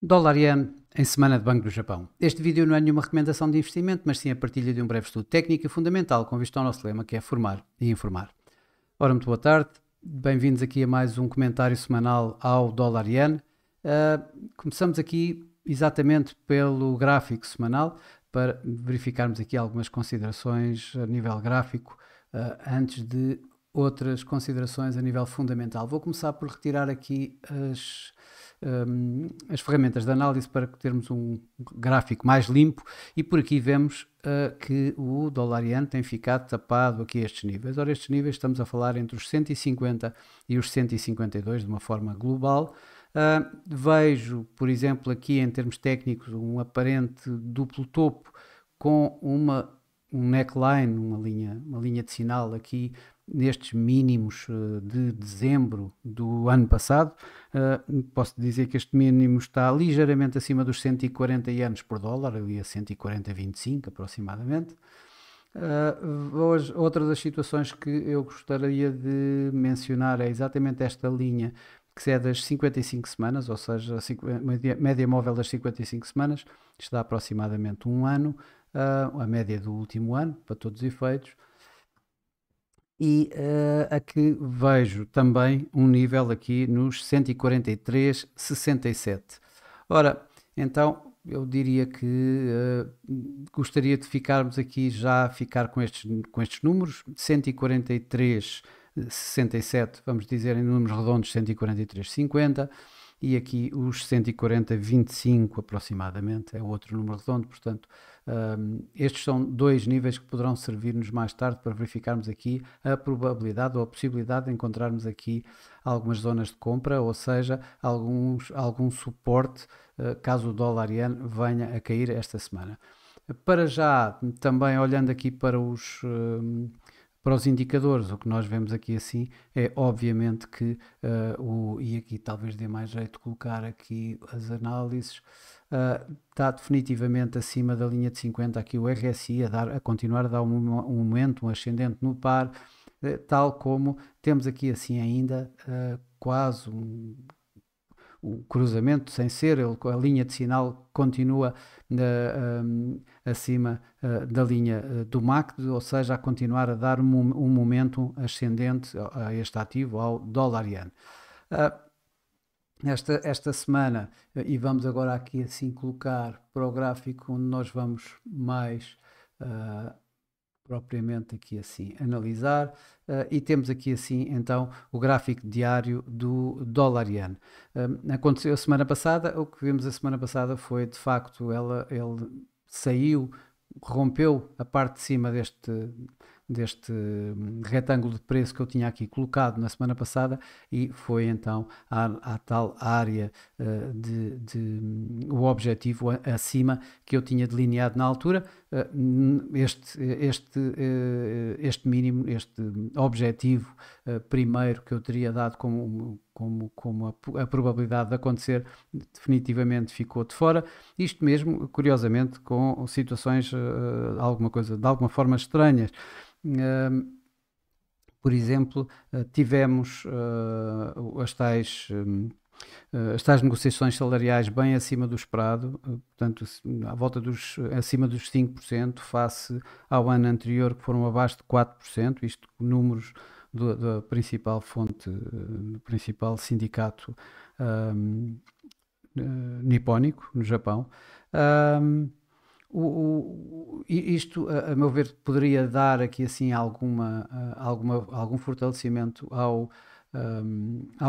Dólar Yen em semana de Banco do Japão. Este vídeo não é nenhuma recomendação de investimento, mas sim a partilha de um breve estudo técnico e fundamental com vista ao nosso lema, que é formar e informar. Ora, muito boa tarde, bem-vindos aqui a mais um comentário semanal ao Dólar Yen. Começamos aqui exatamente pelo gráfico semanal, para verificarmos aqui algumas considerações a nível gráfico, antes de outras considerações a nível fundamental. Vou começar por retirar aqui as ferramentas de análise para termos um gráfico mais limpo, e por aqui vemos que o dólar yen tem ficado tapado aqui a estes níveis. Ora, estes níveis estamos a falar entre os 150 e os 152 de uma forma global. Vejo, por exemplo, aqui em termos técnicos, um aparente duplo topo com um neckline, uma linha de sinal aqui nestes mínimos de dezembro do ano passado. Posso dizer que este mínimo está ligeiramente acima dos 140 ienes por dólar, ali a 140,25 aproximadamente. Hoje, outra das situações que eu gostaria de mencionar é exatamente esta linha, que é das 55 semanas, ou seja, a média móvel das 55 semanas, está aproximadamente um ano, a média do último ano, para todos os efeitos. E aqui vejo também um nível aqui nos 143,67. Ora, então eu diria que gostaria de ficarmos aqui já com estes números, 143,67, vamos dizer em números redondos 143,50, e aqui os 140,25 aproximadamente, é outro número redondo. Portanto, estes são dois níveis que poderão servir-nos mais tarde para verificarmos aqui a probabilidade ou a possibilidade de encontrarmos aqui algumas zonas de compra, ou seja, algum suporte, caso o dólar yen venha a cair esta semana. Para já, também olhando aqui para os indicadores, o que nós vemos aqui assim é obviamente que, e aqui talvez dê mais jeito de colocar aqui as análises, está definitivamente acima da linha de 50, aqui o RSI a continuar a dar um momento, um ascendente no par, tal como temos aqui assim ainda quase o cruzamento, sem ser, a linha de sinal continua acima da linha do MACD, ou seja, a continuar a dar um momento ascendente a este ativo, ao dólar yen. Esta semana, e vamos agora aqui assim colocar para o gráfico onde nós vamos mais propriamente aqui assim analisar, e temos aqui assim então o gráfico diário do dólar yen. Aconteceu a semana passada, o que vimos a semana passada foi de facto ele saiu, rompeu a parte de cima deste retângulo de preço que eu tinha aqui colocado na semana passada, e foi então à tal área o objetivo acima que eu tinha delineado na altura. Este mínimo, este objetivo primeiro que eu teria dado como a probabilidade de acontecer, definitivamente ficou de fora. Isto mesmo, curiosamente, com situações de alguma forma estranhas. Por exemplo, tivemos as tais negociações salariais bem acima do esperado, portanto, acima dos 5%, face ao ano anterior, que foram abaixo de 4%, isto números da principal fonte, do principal sindicato nipónico no Japão. Isto, a meu ver, poderia dar aqui assim algum fortalecimento ao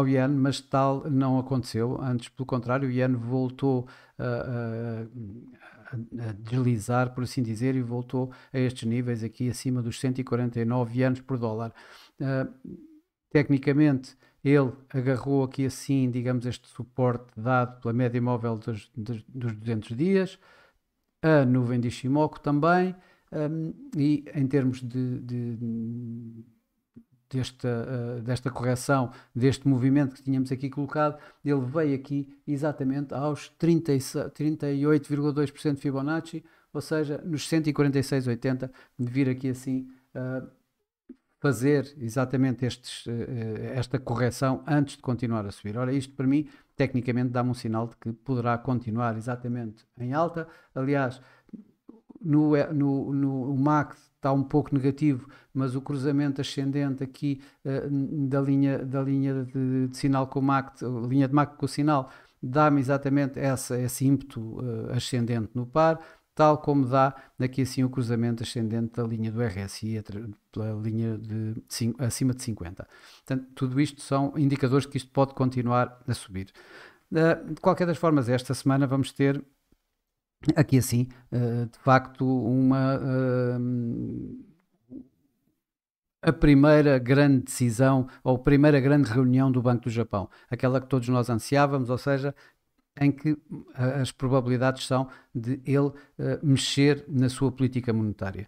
yen, mas tal não aconteceu. Antes, pelo contrário, o yen voltou a deslizar, por assim dizer, e voltou a estes níveis aqui acima dos 149 ienes por dólar. Tecnicamente, ele agarrou aqui assim, digamos, este suporte dado pela média móvel dos 200 dias, a nuvem de Ishimoku também, e em termos desta correção, deste movimento que tínhamos aqui colocado, ele veio aqui exatamente aos 38,2% Fibonacci, ou seja, nos 146,80, de vir aqui assim fazer exatamente esta correção antes de continuar a subir. Ora, isto para mim, tecnicamente, dá-me um sinal de que poderá continuar exatamente em alta. Aliás, no MACD está um pouco negativo, mas o cruzamento ascendente aqui da linha de sinal com o MACD, a linha de MACD com o sinal, dá-me exatamente esse ímpeto ascendente no par, tal como dá aqui assim o cruzamento ascendente da linha do RSI pela linha acima de 50. Portanto, tudo isto são indicadores que isto pode continuar a subir. De qualquer das formas, esta semana vamos ter aqui assim, de facto, a primeira grande decisão ou a primeira grande reunião do Banco do Japão, aquela que todos nós ansiávamos, ou seja, em que as probabilidades são de ele mexer na sua política monetária.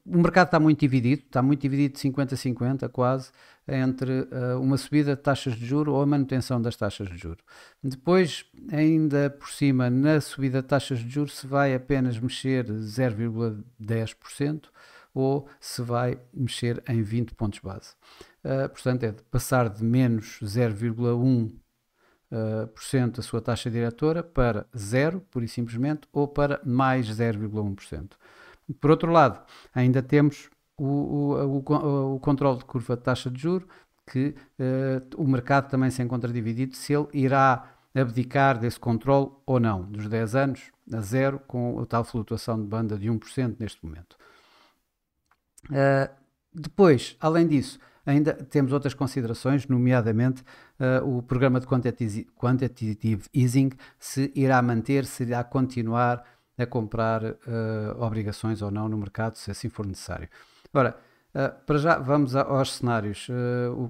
O mercado está muito dividido 50-50 quase, entre uma subida de taxas de juros ou a manutenção das taxas de juros. Depois, ainda por cima, na subida de taxas de juros, se vai apenas mexer 0,10% ou se vai mexer em 20 pontos base. Portanto, é de passar de menos 0,1% a sua taxa diretora para 0, pura e simplesmente, ou para mais 0,1%. Por outro lado, ainda temos o controle de curva de taxa de juros, que o mercado também se encontra dividido se ele irá abdicar desse controle ou não, dos 10 anos a 0, com a tal flutuação de banda de 1% neste momento. Depois, além disso, ainda temos outras considerações, nomeadamente o programa de quantitative easing, se irá manter, se irá continuar a comprar obrigações ou não no mercado, se assim for necessário. Agora, para já vamos aos cenários.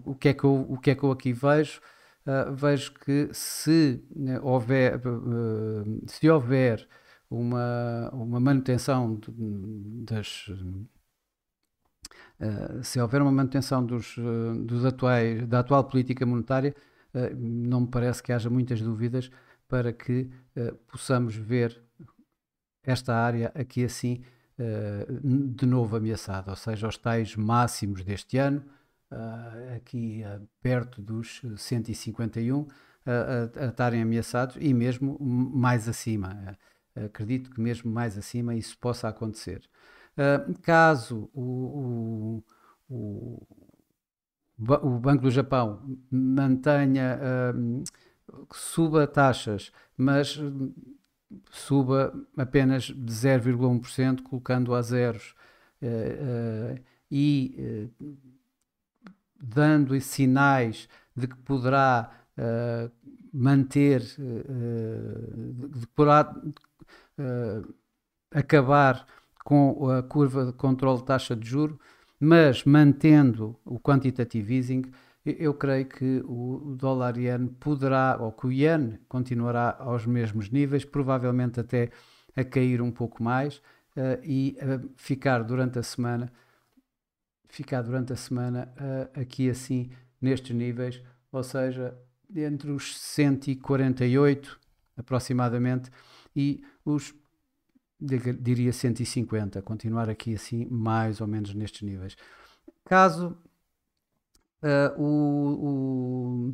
O que é que eu aqui vejo? Vejo que se houver uma manutenção se houver uma manutenção da atual política monetária, não me parece que haja muitas dúvidas para que possamos ver esta área aqui assim de novo ameaçada, ou seja, os tais máximos deste ano, aqui perto dos 151, a estarem ameaçados e mesmo mais acima. Acredito que mesmo mais acima isso possa acontecer. Caso o Banco do Japão mantenha, suba taxas, mas suba apenas de 0,1%, colocando a zeros e dando sinais de que poderá manter, de que poderá acabar com a curva de controle de taxa de juros, mas mantendo o quantitative easing, eu creio que o dólar-iene poderá, ou que o iene continuará aos mesmos níveis, provavelmente até a cair um pouco mais e ficar durante a semana aqui assim nestes níveis, ou seja, entre os 148 aproximadamente e os, diria, 150, continuar aqui assim mais ou menos nestes níveis. Caso o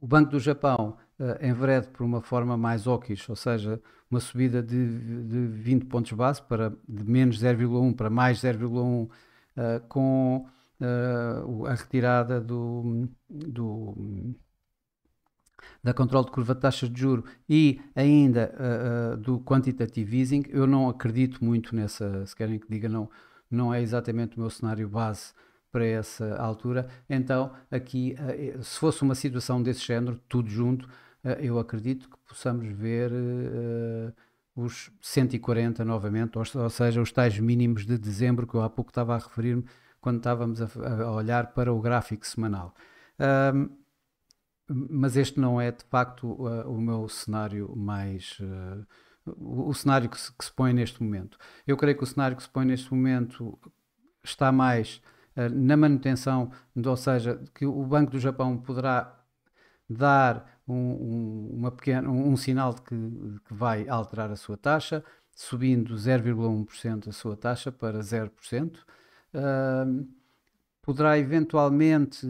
Banco do Japão enverede por uma forma mais hawkish, ou seja, uma subida de 20 pontos base, de menos 0,1 para mais 0,1, com a retirada da controle de curva de taxas de juros e ainda do quantitative easing, eu não acredito muito nessa, se querem que diga, não é exatamente o meu cenário base para essa altura. Então aqui, se fosse uma situação desse género, tudo junto, eu acredito que possamos ver os 140 novamente, ou seja, os tais mínimos de dezembro que eu há pouco estava a referir-me quando estávamos a olhar para o gráfico semanal. Mas este não é de facto o meu cenário mais o cenário que se põe neste momento. Eu creio que o cenário que se põe neste momento está mais na manutenção, ou seja, que o Banco do Japão poderá dar um sinal de que vai alterar a sua taxa, subindo 0,1% a sua taxa para 0%. poderá eventualmente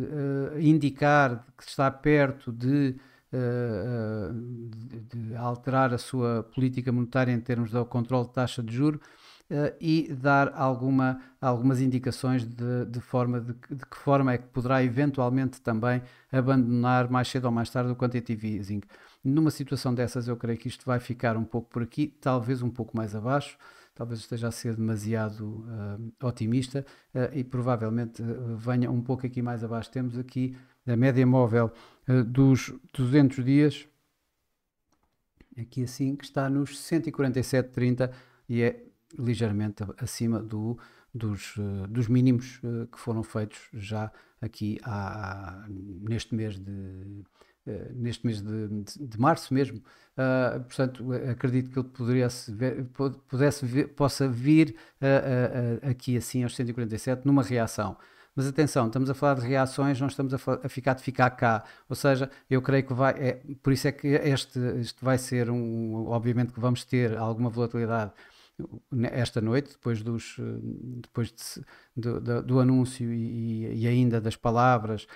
indicar que está perto de alterar a sua política monetária em termos do controle de taxa de juros, e dar algumas indicações de que forma é que poderá eventualmente também abandonar mais cedo ou mais tarde o quantitative easing. Numa situação dessas, eu creio que isto vai ficar um pouco por aqui, talvez um pouco mais abaixo, talvez esteja a ser demasiado otimista, e provavelmente venha um pouco aqui mais abaixo. Temos aqui a média móvel dos 200 dias, aqui assim, que está nos 147,30 e é ligeiramente acima dos mínimos que foram feitos já aqui neste mês de março mesmo. Portanto, acredito que ele possa vir aqui assim aos 147 numa reação. Mas atenção, estamos a falar de reações, não estamos a ficar cá. Ou seja, eu creio que por isso é que este vai ser obviamente que vamos ter alguma volatilidade esta noite, do anúncio e ainda das palavras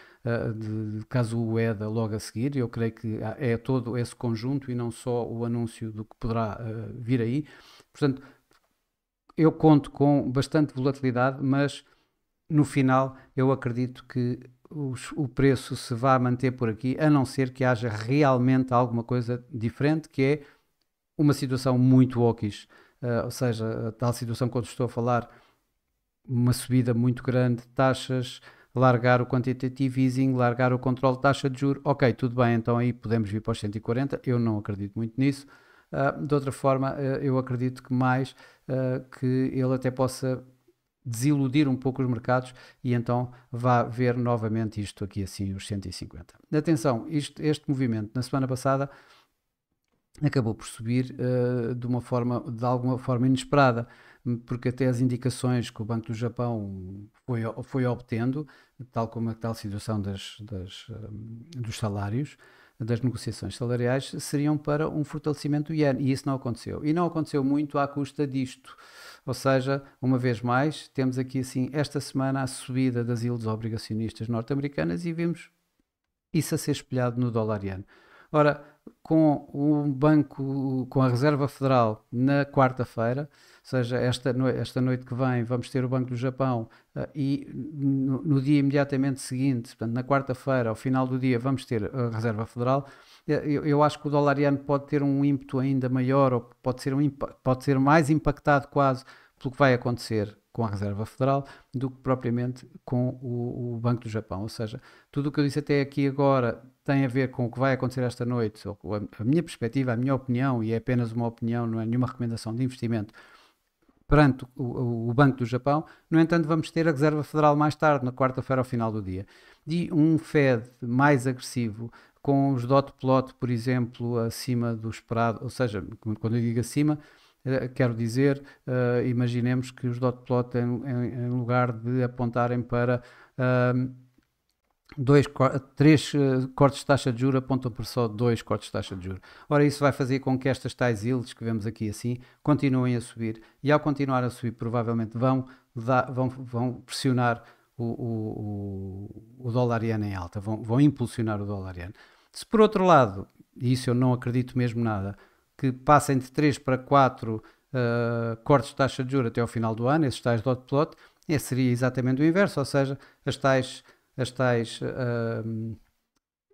de caso o EDA logo a seguir. Eu creio que é todo esse conjunto e não só o anúncio do que poderá vir aí. Portanto, eu conto com bastante volatilidade, mas no final eu acredito que o preço se vai manter por aqui, a não ser que haja realmente alguma coisa diferente, que é uma situação muito hawkish. Ou seja, a tal situação quando estou a falar, uma subida muito grande de taxas, largar o quantitative easing, largar o controle de taxa de juros, ok, tudo bem, então aí podemos vir para os 140, eu não acredito muito nisso. De outra forma, eu acredito que mais que ele até possa desiludir um pouco os mercados e então vá ver novamente isto aqui assim, os 150. Atenção, este movimento na semana passada acabou por subir de alguma forma inesperada, porque até as indicações que o Banco do Japão foi obtendo, tal como a tal situação dos salários, das negociações salariais, seriam para um fortalecimento do iene, e isso não aconteceu. E não aconteceu muito à custa disto. Ou seja, uma vez mais, temos aqui assim, esta semana a subida das yields obrigacionistas norte-americanas e vimos isso a ser espelhado no dólar iene. Ora, com o banco, com a Reserva Federal na quarta-feira, ou seja, esta noite que vem vamos ter o Banco do Japão, e no dia imediatamente seguinte, portanto na quarta-feira, ao final do dia, vamos ter a Reserva Federal. Eu acho que o dólar iene pode ter um ímpeto ainda maior, ou pode ser mais impactado quase pelo que vai acontecer com a Reserva Federal do que propriamente com o Banco do Japão. Ou seja, tudo o que eu disse até aqui agora tem a ver com o que vai acontecer esta noite, ou com a minha perspectiva, a minha opinião, e é apenas uma opinião, não é nenhuma recomendação de investimento, perante o Banco do Japão. No entanto, vamos ter a Reserva Federal mais tarde, na quarta-feira, ao final do dia. E um Fed mais agressivo, com os dot plot, por exemplo, acima do esperado, ou seja, quando eu digo acima, quero dizer, imaginemos que os dot plot, em lugar de apontarem para três cortes de taxa de juros, apontam por só 2 cortes de taxa de juros. Ora, isso vai fazer com que estas tais yields que vemos aqui assim continuem a subir, e ao continuar a subir provavelmente vão pressionar o dólar iene em alta, vão impulsionar o dólar iene. Se por outro lado, e isso eu não acredito mesmo nada, que passem de 3 para 4 cortes de taxa de juros até ao final do ano, esses tais dot plot, esse seria exatamente o inverso, ou seja, as tais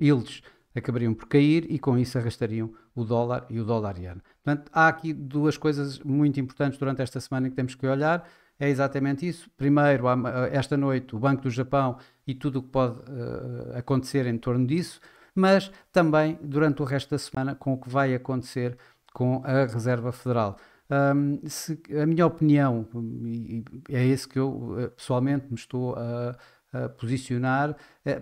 yields acabariam por cair e com isso arrastariam o dólar e o dólar iene. Portanto, há aqui duas coisas muito importantes durante esta semana que temos que olhar. É exatamente isso. Primeiro, esta noite, o Banco do Japão e tudo o que pode acontecer em torno disso, mas também durante o resto da semana com o que vai acontecer com a Reserva Federal. A minha opinião, e é esse que eu pessoalmente me estou a posicionar,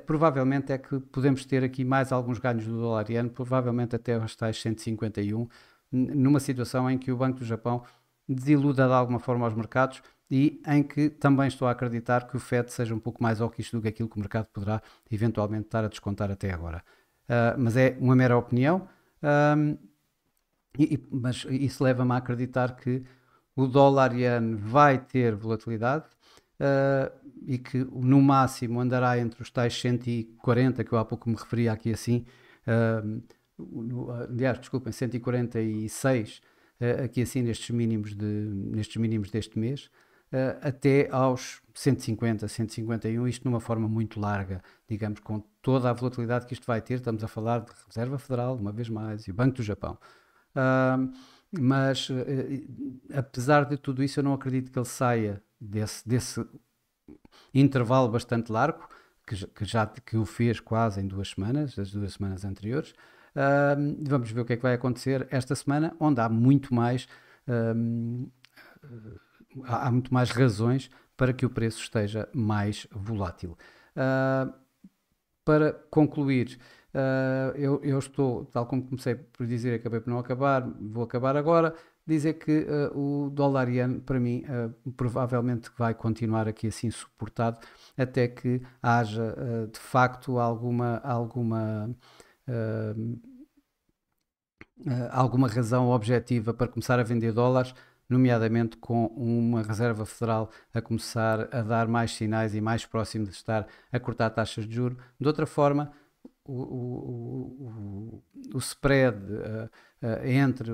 provavelmente é que podemos ter aqui mais alguns ganhos do dólar iene, provavelmente até os tais 151, numa situação em que o Banco do Japão desiluda de alguma forma aos mercados, e em que também estou a acreditar que o Fed seja um pouco mais hawkish do que aquilo que o mercado poderá eventualmente estar a descontar até agora. Mas é uma mera opinião, mas isso leva-me a acreditar que o dólar iene vai ter volatilidade. e que no máximo andará entre os tais 140, que eu há pouco me referia aqui assim, aliás, desculpem, 146, aqui assim nestes mínimos deste mês, até aos 150, 151, isto numa forma muito larga, digamos, com toda a volatilidade que isto vai ter. Estamos a falar de Reserva Federal, uma vez mais, e o Banco do Japão. Mas apesar de tudo isso, eu não acredito que ele saia desse intervalo bastante largo, que o fez quase em 2 semanas, as 2 semanas anteriores. Vamos ver o que é que vai acontecer esta semana, onde há muito mais razões para que o preço esteja mais volátil. Para concluir, eu estou, tal como comecei por dizer, acabei por não acabar, vou acabar agora, dizer que o dólar iene, para mim, provavelmente vai continuar aqui assim suportado, até que haja de facto alguma razão objetiva para começar a vender dólares, nomeadamente com uma Reserva Federal a começar a dar mais sinais e mais próximo de estar a cortar taxas de juros. De outra forma, o spread entre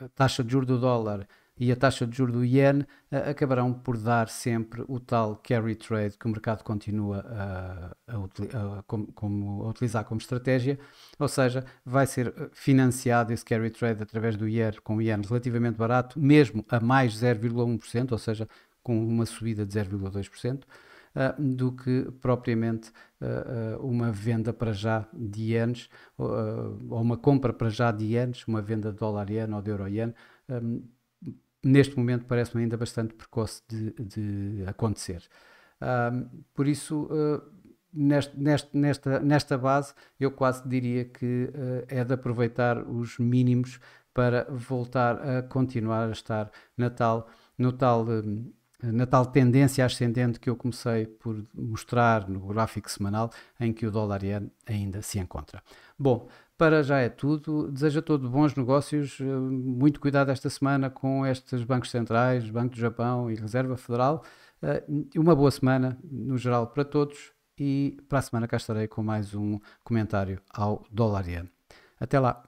a taxa de juros do dólar e a taxa de juros do iene acabarão por dar sempre o tal carry trade que o mercado continua a utilizar como estratégia, ou seja, vai ser financiado esse carry trade através do iene, com o iene relativamente barato, mesmo a mais 0,1%, ou seja, com uma subida de 0,2%. Do que propriamente uma venda para já de ienes, ou uma compra para já de ienes, uma venda de dólar-iene ou de euro-iene. Neste momento parece-me ainda bastante precoce de acontecer. Por isso, nesta base, eu quase diria que é de aproveitar os mínimos para voltar a continuar a estar na tal tendência ascendente que eu comecei por mostrar no gráfico semanal, em que o dólar-iene ainda se encontra. Bom, para já é tudo. Desejo a todos bons negócios, muito cuidado esta semana com estes bancos centrais, Banco do Japão e Reserva Federal. Uma boa semana, no geral, para todos, e para a semana cá estarei com mais um comentário ao dólar-iene. Até lá!